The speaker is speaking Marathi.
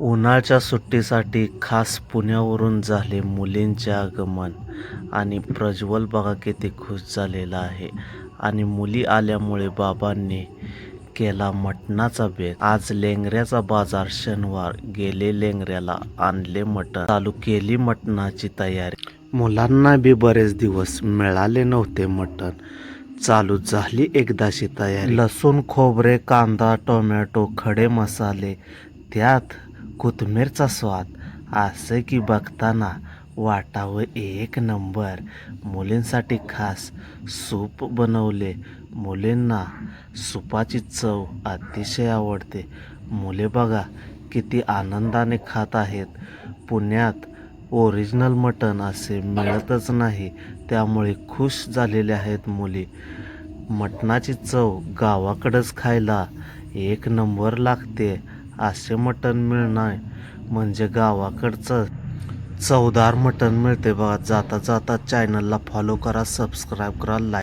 उन्हाळ्याच्या सुट्टीसाठी खास पुण्यावरून झाले मुलींचे आगमन आणि प्रज्वल बघा किती खुश झालेला आहे. आणि मुली आल्यामुळे बाबांनी केला मटणाचा बेत. आज लेंगऱ्याचा बाजार शनिवार, गेले लेंगऱ्याला आणले मटण, चालू केली मटणाची तयारी. मुलांना बी बरेच दिवस मिळाले नव्हते मटण, चालू झाली एकदाची तयारी. लसूण, खोबरे, कांदा, टोमॅटो, खडे मसाले, त्यात कोथिंबीरचा स्वाद, असं की बघताना वाटावं एक नंबर. मुलींसाठी खास सूप बनवले. मुलींना सुपाची चव अतिशय आवडते. मुले बघा किती आनंदाने खात आहेत. पुण्यात ओरिजिनल मटण असे मिळतच नाही, त्यामुळे खुश झालेल्या आहेत मुली. मटणाची चव गावाकडंच खायला एक नंबर लागते. असे मटण मिळणं म्हणजे गावाकडचं चवदार मटण मिळते बघा. जाता जाता चॅनलला फॉलो करा, सबस्क्राईब करा, लाईक